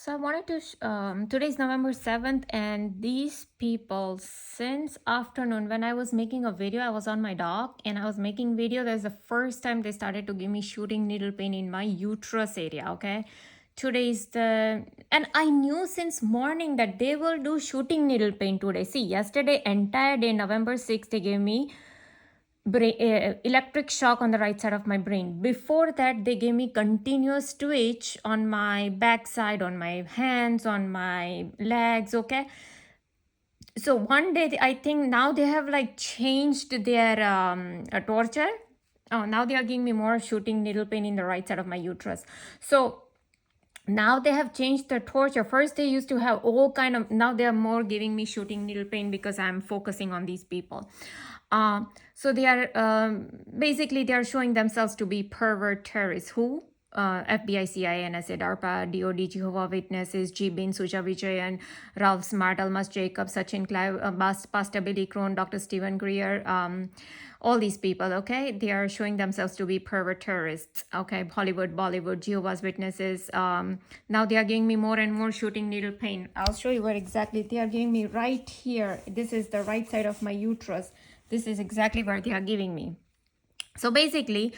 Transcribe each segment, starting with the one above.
So I wanted to, today's November 7th, and these people, since afternoon, when I was making a video, I was on my dock and I was making video. That's the first time they started to give me shooting needle pain in my uterus area, okay? Today's and I knew since morning that they will do shooting needle pain today. See, yesterday, entire day, November 6th, they gave me electric shock on the right side of my brain. Before that, they gave me continuous twitch on my backside, on my hands, on my legs. Okay. So one day, I think now they have like changed their torture. Oh, now they are giving me more shooting needle pain in the right side of my uterus. So now they have changed the torture. First they used to have all kind of, now they are more giving me shooting needle pain because I'm focusing on these people. So they are basically they are showing themselves to be pervert terrorists. Who? FBI, CIA, NSA, DARPA, DOD, Jehovah Witnesses, G-Bin, Suja Vijayan, Ralph Smart, Almas Jacob, Sachin Clive, Pastor Billy Crone, Dr. Stephen Greer, all these people, okay? They are showing themselves to be pervert terrorists, okay? Hollywood, Bollywood, Jehovah's Witnesses. Now they are giving me more and more shooting needle pain. I'll show you where exactly they are giving me right here. This is the right side of my uterus. This is exactly where they are giving me. So basically,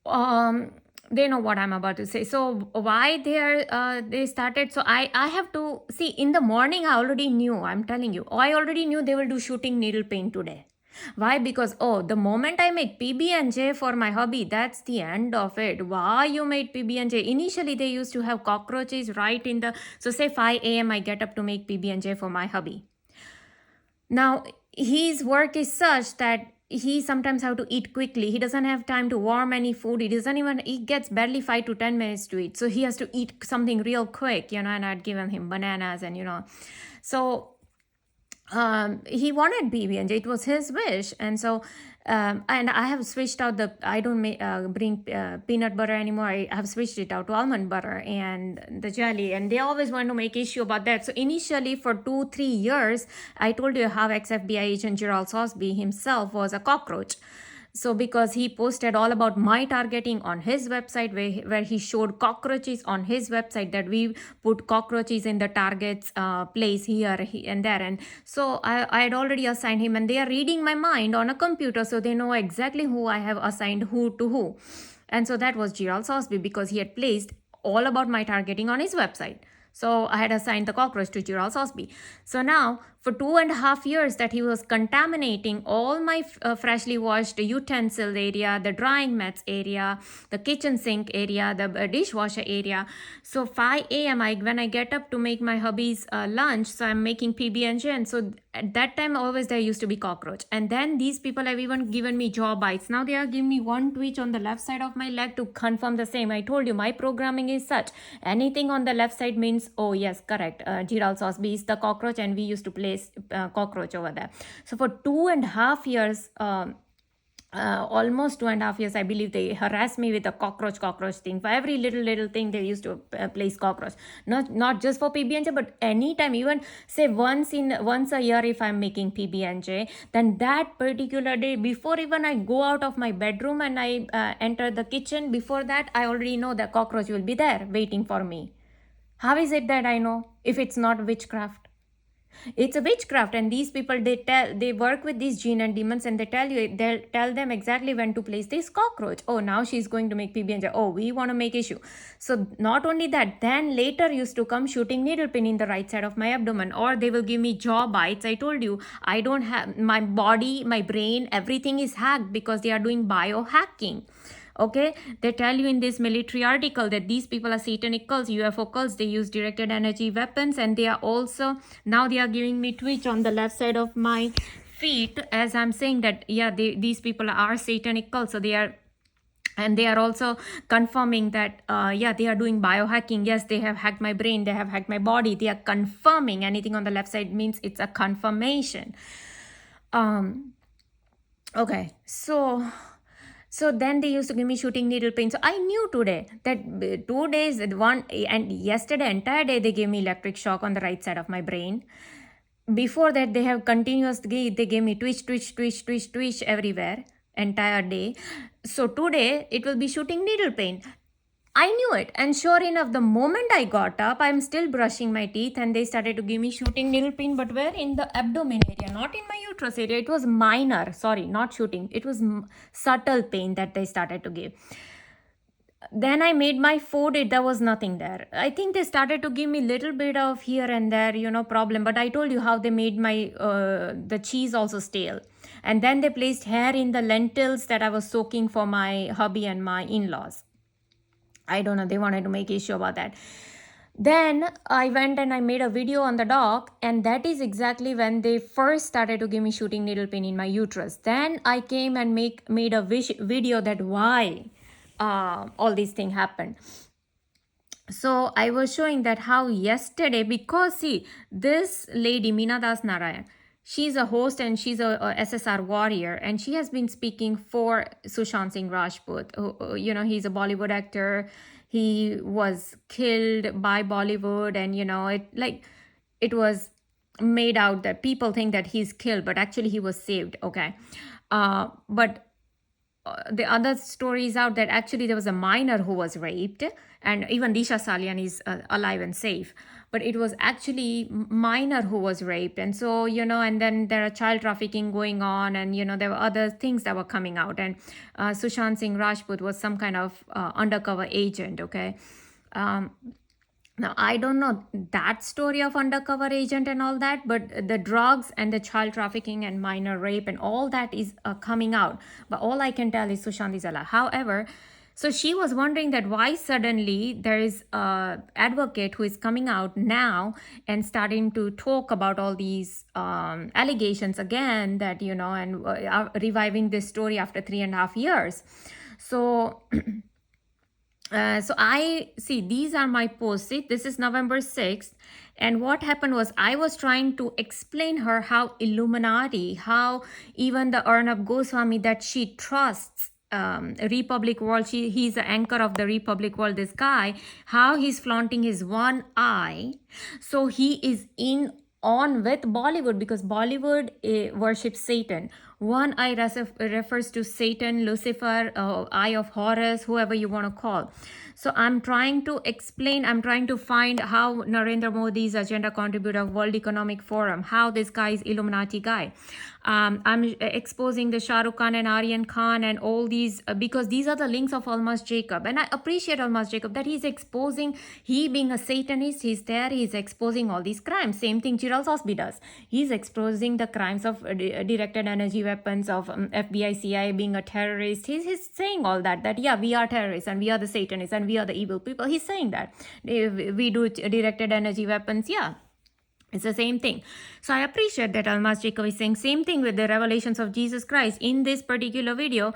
they know what I'm about to say. So why they started? So I have to see in the morning. I already knew. I'm telling you, I already knew they will do shooting needle pain today. Why? Because the moment I make PB&J for my hubby, that's the end of it. Why you made PB&J? Initially they used to have cockroaches right in the. So say 5 a.m. I get up to make PB&J for my hubby. Now his work is such that he sometimes have to eat quickly. He doesn't have time to warm any food. He gets barely 5 to 10 minutes to eat. So he has to eat something real quick, and I'd given him bananas and. So he wanted PB&J. It was his wish. And so, and I have switched out I don't bring peanut butter anymore. I have switched it out to almond butter and the jelly. And they always want to make issue about that. So initially for 2-3 years, I told you how ex-FBI agent Gerald Sosby himself was a cockroach. So because he posted all about my targeting on his website where he showed cockroaches on his website, that we put cockroaches in the target's place here and there. And so I had already assigned him, and they are reading my mind on a computer, so they know exactly who I have assigned who to who. And so that was Gerald Sosby, because he had placed all about my targeting on his website. So I had assigned the cockroach to Gerald Sosby. So now for 2.5 years that he was contaminating all my freshly washed utensil area, the drying mats area, the kitchen sink area, the dishwasher area. So 5 a.m. when I get up to make my hubby's lunch, so I'm making PB&J, and so at that time always there used to be cockroach. And then these people have even given me jaw bites. Now they are giving me one twitch on the left side of my leg to confirm the same. I told you my programming is such. Anything on the left side means, oh yes, correct, Gerald Sosby is the cockroach, and we used to place cockroach over there. So for 2.5 years, almost 2.5 years, I believe, they harassed me with the cockroach thing. For every little thing they used to place cockroach. Not just for PB&J, but anytime, even say once a year, if I'm making PB&J, then that particular day, before even I go out of my bedroom and I enter the kitchen, before that I already know the cockroach will be there waiting for me. How is it that I know if it's not witchcraft? It's a witchcraft, and these people, they work with these jinn and demons, and they'll tell them exactly when to place this cockroach. Oh, now she's going to make PB&J. Oh, we want to make issue. So not only that, then later used to come shooting needle pin in the right side of my abdomen, or they will give me jaw bites. I told you, I don't have my body, my brain, everything is hacked because they are doing biohacking. Okay, they tell you in this military article that these people are satanic cults, UFO cults. They use directed energy weapons, and they are also, now they are giving me twitch on the left side of my feet as I'm saying that, yeah, these people are satanic cults. So they are, and they are also confirming that, yeah, they are doing biohacking. Yes, they have hacked my brain, they have hacked my body. They are confirming. Anything on the left side means it's a confirmation. Okay, so then they used to give me shooting needle pain. So I knew today that 2 days, and yesterday entire day they gave me electric shock on the right side of my brain. Before that they have continuously, they gave me twitch everywhere entire day. So today it will be shooting needle pain. I knew it. And sure enough, the moment I got up, I'm still brushing my teeth, and they started to give me shooting needle pain, but where? In the abdomen area, not in my uterus area. It was minor, sorry, not shooting. It was subtle pain that they started to give. Then I made my food, there was nothing there. I think they started to give me little bit of here and there, problem. But I told you how they made my the cheese also stale. And then they placed hair in the lentils that I was soaking for my hubby and my in-laws. I don't know, they wanted to make issue about that. Then I went and I made a video on the doc, and that is exactly when they first started to give me shooting needle pain in my uterus. Then I came and made a video that why all these things happened. So I was showing that how yesterday, because see, this lady Meena Das Narayan, she's a host and she's a SSR warrior, and she has been speaking for Sushant Singh Rajput. He's a Bollywood actor. He was killed by Bollywood, and it was made out that people think that he's killed, but actually he was saved. Okay, but the other story is out that actually there was a minor who was raped, and even Disha Salian is alive and safe, but it was actually minor who was raped. And so and then there are child trafficking going on, and there were other things that were coming out, and Sushant Singh Rajput was some kind of undercover agent. Okay, now, I don't know that story of undercover agent and all that, but the drugs and the child trafficking and minor rape and all that is coming out. But all I can tell is Sushant is alive. However, so she was wondering that why suddenly there is an advocate who is coming out now and starting to talk about all these allegations again, that, and reviving this story after 3.5 years. So... So I see these are my posts. See, this is November 6th. And what happened was I was trying to explain her how Illuminati, how even the Arnab Goswami that she trusts, Republic World, he's the anchor of the Republic World, this guy, how he's flaunting his one eye. So he is on with Bollywood, because Bollywood worships Satan. One eye refers to Satan, Lucifer, eye of Horus, whoever you want to call. So I'm trying to explain, I'm trying to find how Narendra Modi's agenda contributor of World Economic Forum, how this guy is Illuminati guy. I'm exposing the Shah Rukh Khan and Aryan Khan and all these, because these are the links of Almas Jacob. And I appreciate Almas Jacob that he's exposing, he being a Satanist, he's there, he's exposing all these crimes. Same thing Chiral Sosby does. He's exposing the crimes of directed energy weapons, of FBI, CIA being a terrorist. He's saying all that yeah, we are terrorists and we are the Satanists and we are the evil people. He's saying that. We do directed energy weapons, yeah. It's the same thing. So I appreciate that Almas Jacob is saying same thing with the revelations of Jesus Christ. In this particular video,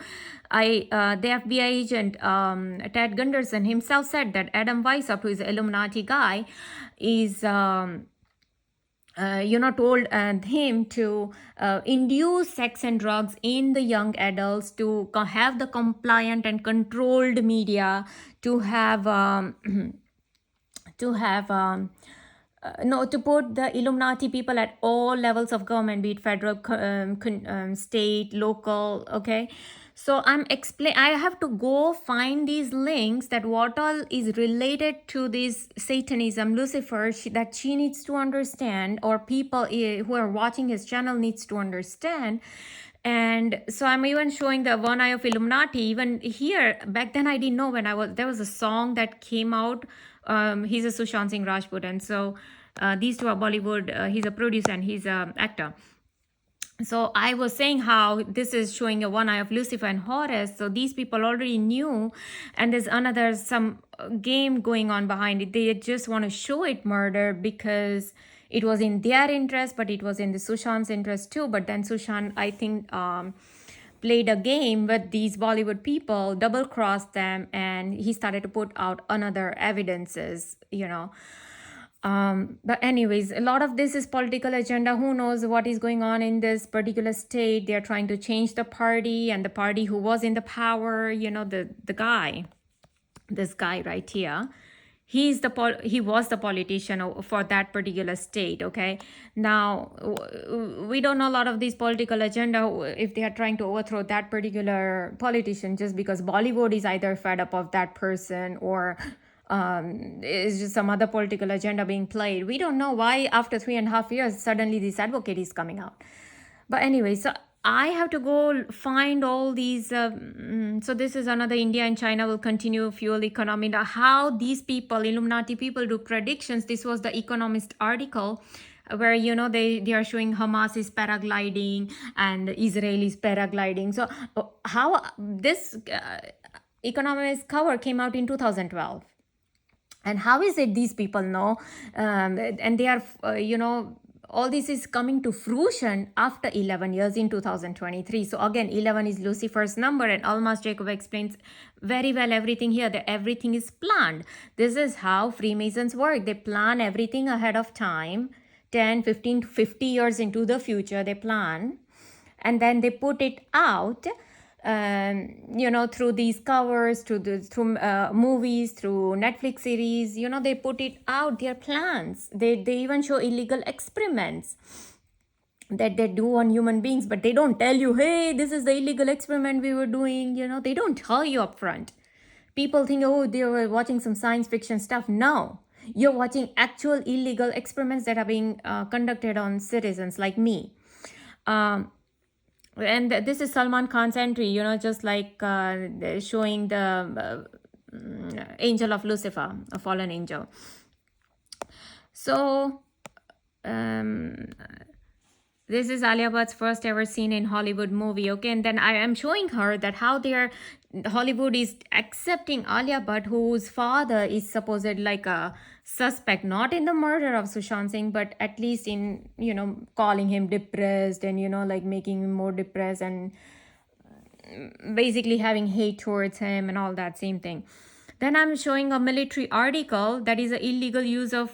the FBI agent Ted Gunderson himself said that Adam Weishaupt, who is an Illuminati guy, is told him to induce sex and drugs in the young adults, to have the compliant and controlled media, to have to put the Illuminati people at all levels of government, be it federal, state, local. Okay, so I have to go find these links, that what all is related to this Satanism, Lucifer, that she needs to understand, or people who are watching his channel needs to understand. And so I'm even showing the one eye of Illuminati. Even here, back then I didn't know, there was a song that came out. He's a Sushant Singh Rajput, and so these two are Bollywood. He's a producer and he's an actor. So I was saying how this is showing a one eye of Lucifer and Horus. So these people already knew, and there's some game going on behind it. They just want to show it murder because it was in their interest, but it was in the Sushant's interest too. But then Sushant, I think, played a game with these Bollywood people, double-crossed them, and he started to put out another evidences, But anyways, a lot of this is political agenda. Who knows what is going on in this particular state? They're trying to change the party, and the party who was in the power, the guy, this guy right here, He was the politician for that particular state. Okay, now we don't know a lot of these political agenda if they are trying to overthrow that particular politician just because Bollywood is either fed up of that person or is just some other political agenda being played. We don't know why after 3.5 years suddenly this advocate is coming out. But anyway, so I have to go find all these. So this is another India and China will continue fuel economy. Now, how these people, Illuminati people, do predictions. This was the Economist article where they are showing Hamas is paragliding and Israel is paragliding. So how this Economist cover came out in 2012. And how is it these people know? And they are, all this is coming to fruition after 11 years in 2023. So again, 11 is Lucifer's number, and Almas Jacob explains very well everything here, that everything is planned. This is how Freemasons work. They plan everything ahead of time, 10, 15, 50 years into the future, they plan. And then they put it out, through these covers, through movies, through Netflix series. They put it out, their plans. They even show illegal experiments that they do on human beings, but they don't tell you, hey, this is the illegal experiment we were doing. They don't tell you up front. People think, oh, they were watching some science fiction stuff. No, you're watching actual illegal experiments that are being conducted on citizens like me. And this is Salman Khan's entry, just like showing the angel of Lucifer, a fallen angel. So this is Alia Bhatt's first ever seen in Hollywood movie. Okay, and then I am showing her that how Hollywood is accepting Alia Bhatt, whose father is supposed like a suspect, not in the murder of Sushant Singh, but at least in, calling him depressed and, like making him more depressed and basically having hate towards him and all that same thing. Then I'm showing a military article that is an illegal use of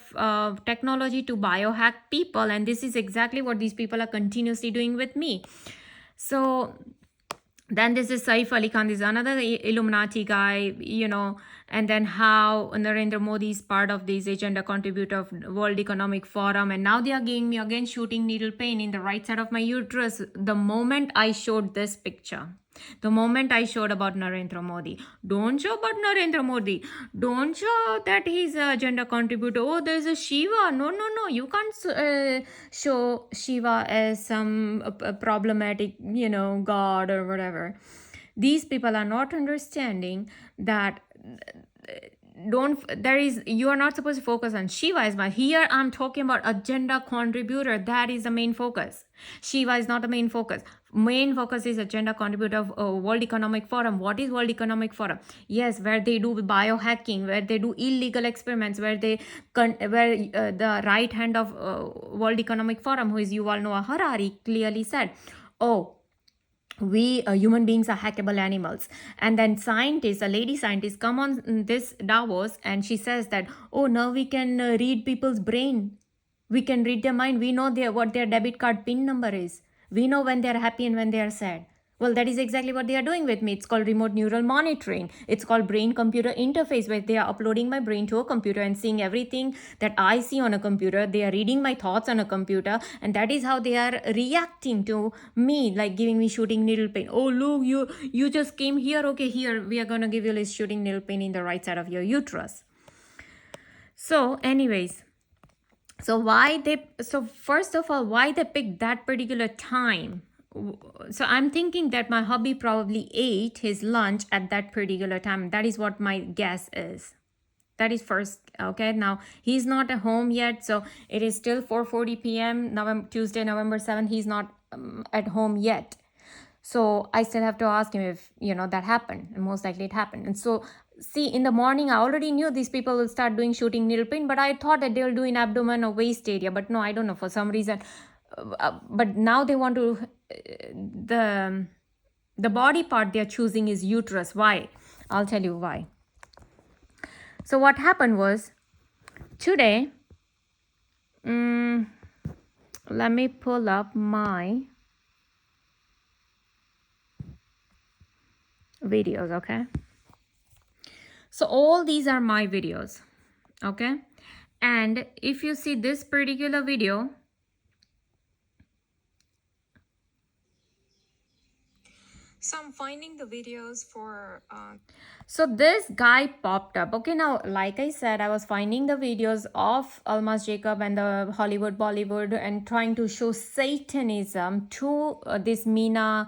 technology to biohack people. And this is exactly what these people are continuously doing with me. So then this is Saif Ali Khan, this is another Illuminati guy, and then how Narendra Modi is part of this agenda contributor of World Economic Forum. And now they are giving me again shooting needle pain in the right side of my uterus. The moment I showed this picture, the moment I showed about Narendra Modi, don't show about Narendra Modi, don't show that he's a agenda contributor. Oh, there's a Shiva. No, you can't show Shiva as some problematic, god or whatever. These people are not understanding that you are not supposed to focus on Shiva as much. Here I'm talking about agenda contributor. That is the main focus. Shiva is not the main focus. Main focus is agenda contributor of World Economic Forum. What is World Economic Forum? Yes, where they do biohacking, where they do illegal experiments, where the right hand of World Economic Forum, who is Yuval Noah Harari, clearly said, oh, we human beings are hackable animals. And then a lady scientist come on this Davos, and she says that, oh, now we can read people's brain, we can read their mind, we know what their debit card pin number is, we know when they're happy and when they are sad. Well, that is exactly what they are doing with me. It's called remote neural monitoring. It's called brain-computer interface, where they are uploading my brain to a computer and seeing everything that I see on a computer. They are reading my thoughts on a computer, and that is how they are reacting to me, like giving me shooting needle pain. Oh, look, you just came here. Okay, here, we are going to give you this shooting needle pain in the right side of your uterus. So anyways, first of all, why they picked that particular time? So I'm thinking that my hubby probably ate his lunch at that particular time. That is what my guess is. That is first. Okay, now he's not at home yet, so it is still 4:40 p.m. Tuesday, November 7th. He's not at home yet, so I still have to ask him if that happened, and most likely it happened. And so see, in the morning I already knew these people will start doing shooting needle pain, but I thought that they will do in abdomen or waist area, but no, I don't know, for some reason. But now they want to the body part they're choosing is uterus. Why? I'll tell you why. So what happened was, today, let me pull up my videos. Okay, so all these are my videos. Okay, and if you see this particular video, so I'm finding the videos for so this guy popped up. Okay, now like I said, I was finding the videos of Almas Jacob and the Hollywood Bollywood and trying to show Satanism to this Meena,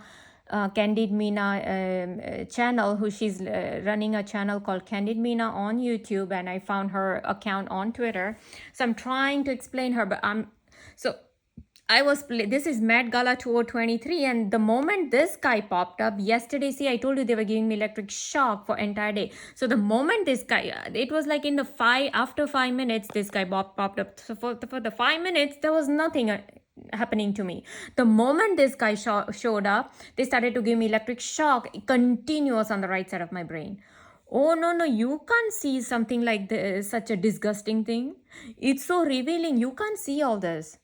Candid Meena channel, who she's running a channel called Candid Meena on YouTube, and I found her account on Twitter. So I'm trying to explain her, but this is Met Gala 2023, and the moment this guy popped up yesterday, see, I told you they were giving me electric shock for entire day. So the moment this guy, it was like after 5 minutes, this guy popped up. So for the 5 minutes, there was nothing happening to me. The moment this guy showed up, they started to give me electric shock, continuous on the right side of my brain. Oh, no, you can't see something like this, such a disgusting thing. It's so revealing. You can't see all this.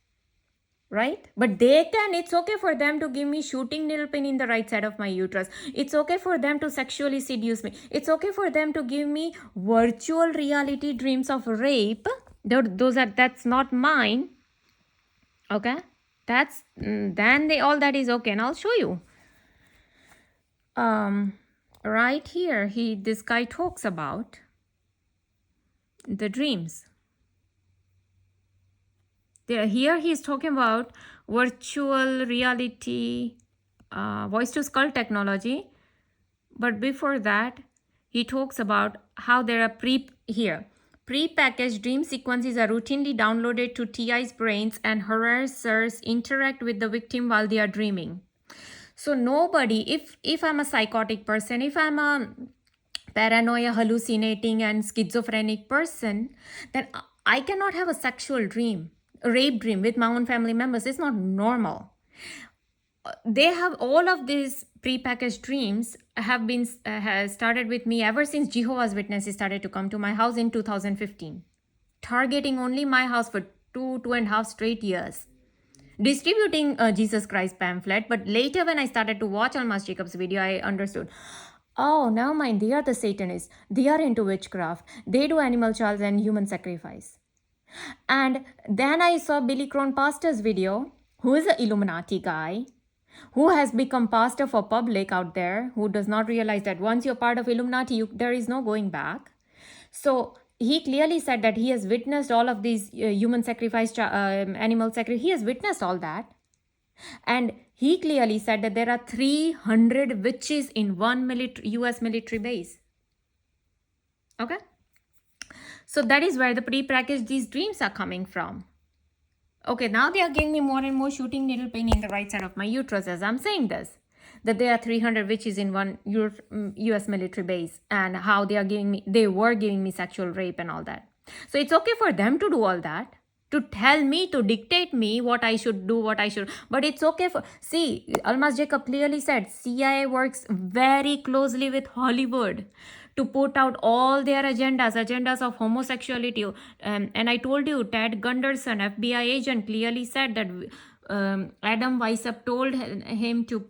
Right? But they can. It's okay for them to give me shooting needle pain in the right side of my uterus. It's okay for them to sexually seduce me. It's okay for them to give me virtual reality dreams of rape. That's not mine. Okay? All that is okay, and I'll show you. Right here, this guy talks about the dreams. Here he's talking about virtual reality, voice to skull technology. But before that, he talks about how there are pre-packaged dream sequences are routinely downloaded to TI's brains, and harassers interact with the victim while they are dreaming. So nobody, if I'm a psychotic person, if I'm a paranoia, hallucinating and schizophrenic person, then I cannot have a sexual dream, a rape dream with my own family members. It's not normal. They have all of these pre-packaged dreams have been has started with me ever since Jehovah's Witnesses started to come to my house in 2015, targeting only my house for 2.5 straight years, distributing Jesus Christ pamphlet. But later, when I started to watch Almas Jacob's video, I understood, oh, never mind, they are the Satanists. They are into witchcraft. They do animal trials and human sacrifice. And then I saw Billy Crone pastor's video, who is an Illuminati guy, who has become pastor for public out there, who does not realize that once you're part of Illuminati, there is no going back. So he clearly said that he has witnessed all of these human sacrifice, animal sacrifice. He has witnessed all that. And he clearly said that there are 300 witches in one US military base. Okay? So that is where the pre-packaged these dreams are coming from. Okay, now they are giving me more and more shooting needle pain in the right side of my uterus as I'm saying this. That there are 300 witches in one US military base, and how they were giving me sexual rape and all that. So it's okay for them to do all that, to tell me, to dictate me what I should do, but it's okay see, Almas Jacob clearly said CIA works very closely with Hollywood to put out all their agendas of homosexuality. And I told you, Ted Gunderson, FBI agent, clearly said that Adam Weishaupt told him to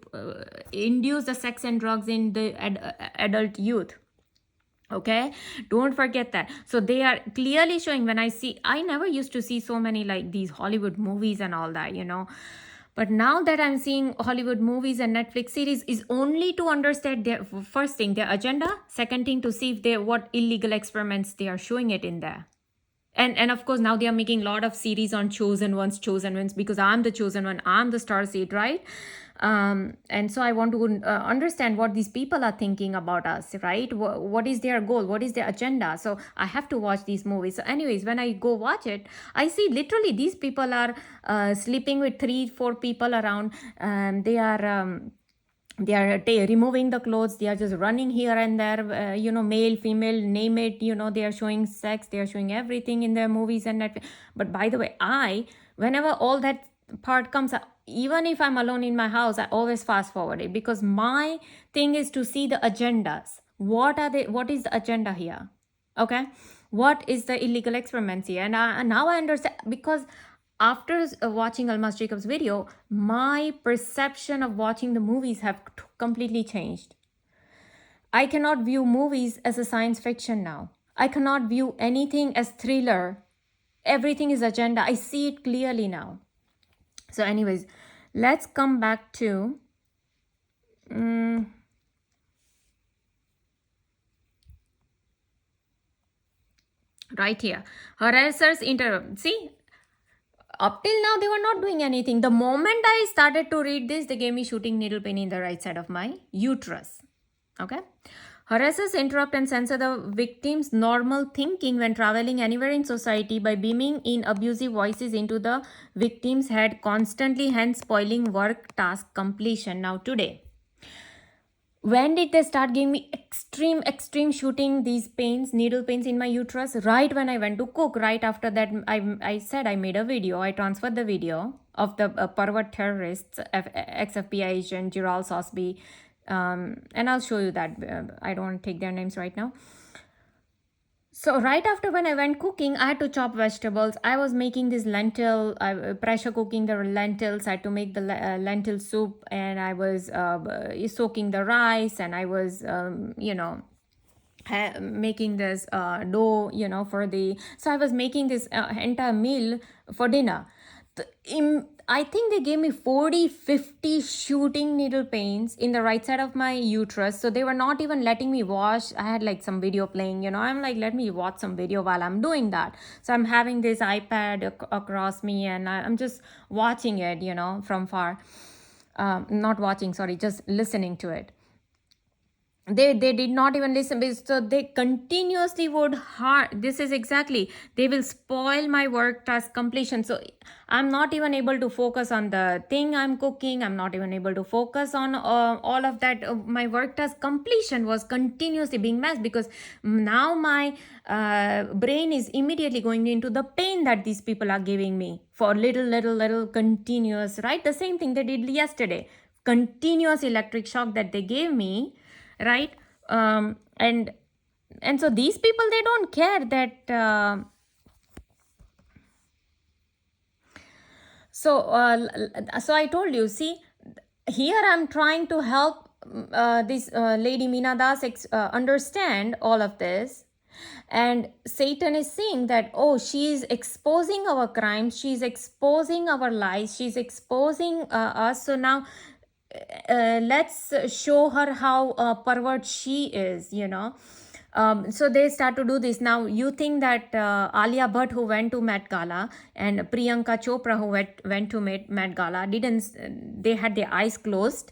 induce the sex and drugs in the adult youth. Okay, don't forget that. So they are clearly showing, I never used to see so many like these Hollywood movies and all that, But now that I'm seeing Hollywood movies and Netflix series is only to understand their first thing, their agenda. Second thing, to see if what illegal experiments they are showing it in there. And of course, now they are making a lot of series on chosen ones, because I'm the chosen one, I'm the star seed, right? And so I want to understand what these people are thinking about us, right? What is their goal? What is their agenda? So I have to watch these movies. So anyways, when I go watch it, I see literally these people are sleeping with 3-4 people around. They are removing the clothes. They are just running here and there, male, female, name it, they are showing sex, they are showing everything in their movies and Netflix. But by the way, whenever all that part comes, even if I'm alone in my house, I always fast forward it, because my thing is to see the agendas. What is the agenda here? Okay, what is the illegal experiments here? And now I understand, because after watching Almas Jacob's video, my perception of watching the movies have completely changed. I cannot view movies as a science fiction now. I cannot view anything as thriller. Everything is agenda. I see it clearly now. So anyways, let's come back to right here. Harassers interrupt. See, up till now they were not doing anything. The moment I started to read this, they gave me shooting needle pain in the right side of my uterus. Okay. Harassers interrupt and censor the victim's normal thinking when traveling anywhere in society by beaming in abusive voices into the victim's head constantly, hence spoiling work task completion. Now today, when did they start giving me extreme shooting these pains, needle pains in my uterus? Right when I went to cook. Right after that, I said I made a video. I transferred the video of the pervert terrorists, ex-FBI agent Gerald Sosby, and I'll show you that. I don't want to take their names right now. So right after when I went cooking, I had to chop vegetables. I was making this lentil, pressure cooking the lentils. I had to make the lentil soup, and I was soaking the rice, and I was, making this dough, for the. So I was making this entire meal for dinner. I think they gave me 40-50 shooting needle pains in the right side of my uterus. So they were not even letting me watch. I had like some video playing, I'm like, let me watch some video while I'm doing that. So I'm having this iPad across me, and I'm just watching it, from far. Not watching, sorry, just listening to it. They did not even listen, so they continuously would this is exactly, they will spoil my work task completion. So I'm not even able to focus on the thing I'm cooking. I'm not even able to focus on all of that. My work task completion was continuously being messed, because now my brain is immediately going into the pain that these people are giving me for little continuous, right? The same thing they did yesterday, continuous electric shock that they gave me, right? And so these people, they don't care that so I told you, see, here I'm trying to help this lady Meena Das understand all of this. And Satan is saying that, oh, she is exposing our crimes, she's exposing our lies, she's exposing us. So now let's show her how pervert she is, so they start to do this. Now you think that Alia Bhatt, who went to Met Gala, and Priyanka Chopra, who went to Met Gala, they had their eyes closed?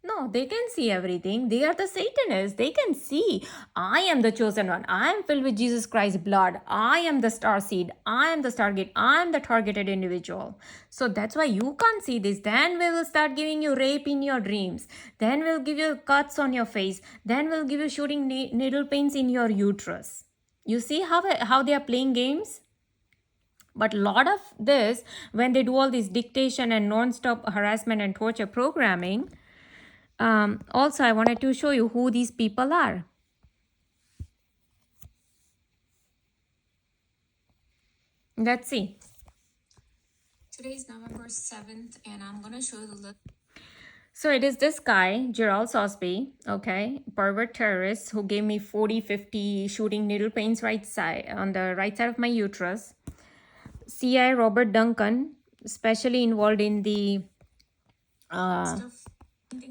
No, they can see everything. They are the Satanists. They can see. I am the chosen one. I am filled with Jesus Christ's blood. I am the star seed. I am the stargate. I am the targeted individual. So that's why you can't see this. Then we will start giving you rape in your dreams. Then we'll give you cuts on your face. Then we'll give you shooting needle pains in your uterus. You see how they are playing games? But a lot of this, when they do all this dictation and non-stop harassment and torture programming, also, I wanted to show you who these people are. Let's see. Today is November 7th, and I'm going to show you the list. So it is this guy, Gerald Sosby, okay, pervert terrorist, who gave me 40-50 shooting needle pains on the right side of my uterus. CI Robert Duncan, especially involved in the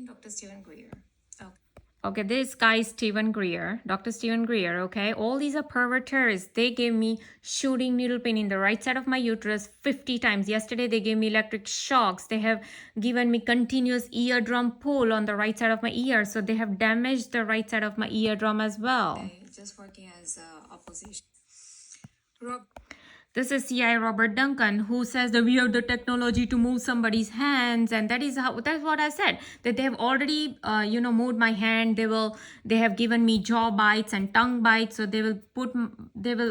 Dr. Stephen Greer. Okay, this guy is Stephen Greer, Dr. Stephen Greer, okay? All these are pervert terrorists. They gave me shooting needle pain in the right side of my uterus 50 times. Yesterday, they gave me electric shocks. They have given me continuous eardrum pull on the right side of my ear. So they have damaged the right side of my eardrum as well. Okay, just working as opposition. This is CI Robert Duncan, who says that we have the technology to move somebody's hands, and that's what I said, that they have already moved my hand. They have given me jaw bites and tongue bites. So they will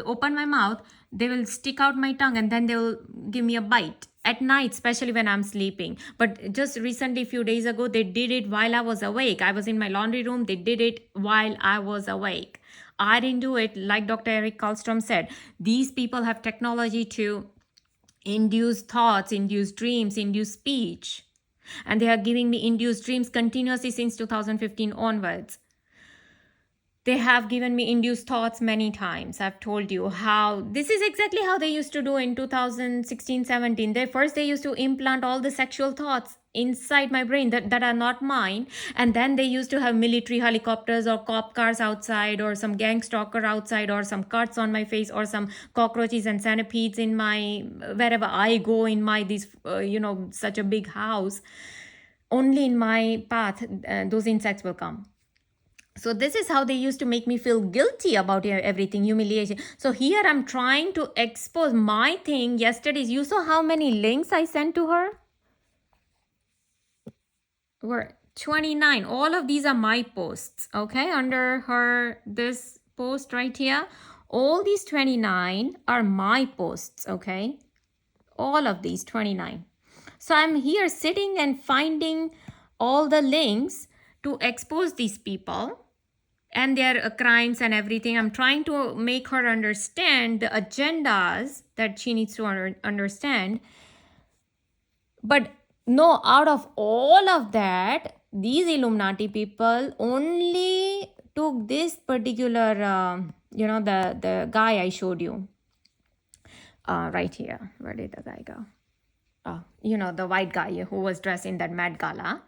open my mouth, they will stick out my tongue, and then they will give me a bite at night, especially when I'm sleeping. But just recently, a few days ago, they did it while I was awake. I was in my laundry room. They did it while I was awake. I didn't do it. Like Dr. Eric Karlstrom said, these people have technology to induce thoughts, induce dreams, induce speech. And they are giving me induced dreams continuously since 2015 onwards. They have given me induced thoughts many times. I've told you how this is exactly how they used to do in 2016-17. They used to implant all the sexual thoughts inside my brain that are not mine, and then they used to have military helicopters or cop cars outside, or some gang stalker outside, or some cuts on my face, or some cockroaches and centipedes in my wherever I go in my this such a big house. Only in my path those insects will come. So this is how they used to make me feel guilty about everything, humiliation. So here I'm trying to expose my thing. Yesterday, you saw how many links I sent to her? Were 29. All of these are my posts, okay? Under her, this post right here, all these 29 are my posts, okay? All of these 29. So I'm here sitting and finding all the links to expose these people and their crimes and everything. I'm trying to make her understand the agendas that she needs to understand. But no, out of all of that, these Illuminati people only took this particular, the guy I showed you right here. Where did the guy go? The white guy who was dressed in that Met Gala.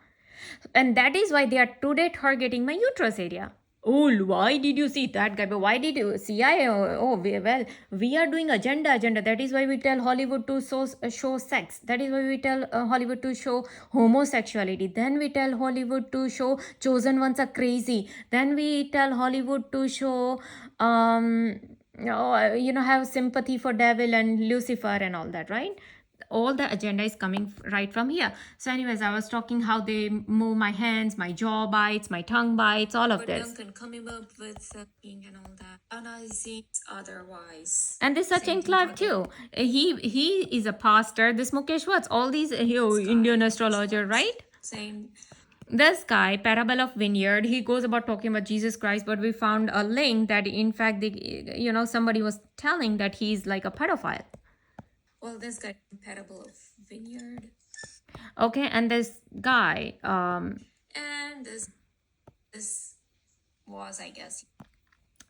And that is why they are today targeting my uterus area. Oh, why did you see that guy? But why did you see? We are doing agenda. That is why we tell Hollywood to show sex. That is why we tell Hollywood to show homosexuality. Then we tell Hollywood to show chosen ones are crazy. Then we tell Hollywood to show, have sympathy for devil and Lucifer and all that, right? All the agenda is coming right from here. So anyways, I was talking how they move my hands, my jaw bites, my tongue bites, all of this. Duncan coming up with thinking and all that. Analyzing otherwise. And this Sachin Clark too. He is a pastor. This Mukesh Watts, all these Indian astrologer, right? Same. This guy, Parable of Vineyard, he goes about talking about Jesus Christ, but we found a link that in fact, somebody was telling that he's like a pedophile. Well, this guy, Parable of Vineyard. Okay, and this guy, and this was, I guess,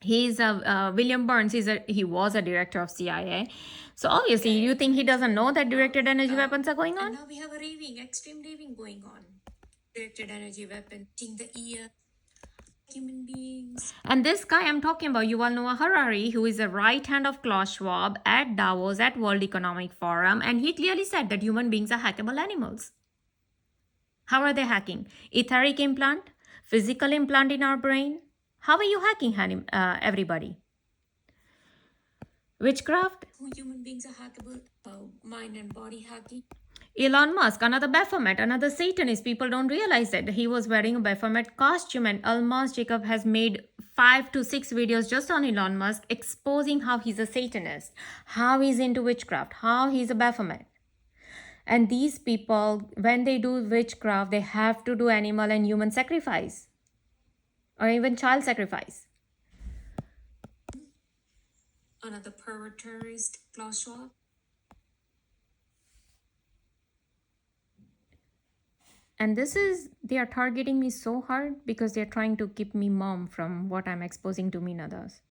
he's a William Burns. He was a director of CIA. So obviously, you think he doesn't know that directed energy weapons are going on? And now we have a extreme raving going on. Directed energy weapon, in the ear. Human beings. And this guy I'm talking about, Yuval Noah Harari, who is a right hand of Klaus Schwab at Davos, at World Economic Forum, and he clearly said that human beings are hackable animals. How are they hacking? Etheric implant? Physical implant in our brain? How are you hacking everybody? Witchcraft? Human beings are hackable. Mind and body hacking. Elon Musk, another Baphomet, another Satanist. People don't realize that he was wearing a Baphomet costume, and Almas Jacob has made 5 to 6 videos just on Elon Musk exposing how he's a Satanist, how he's into witchcraft, how he's a Baphomet. And these people, when they do witchcraft, they have to do animal and human sacrifice, or even child sacrifice. Another pervert terrorist, Klaus Schwab. And they are targeting me so hard because they're trying to keep me mum from what I'm exposing to Minadas.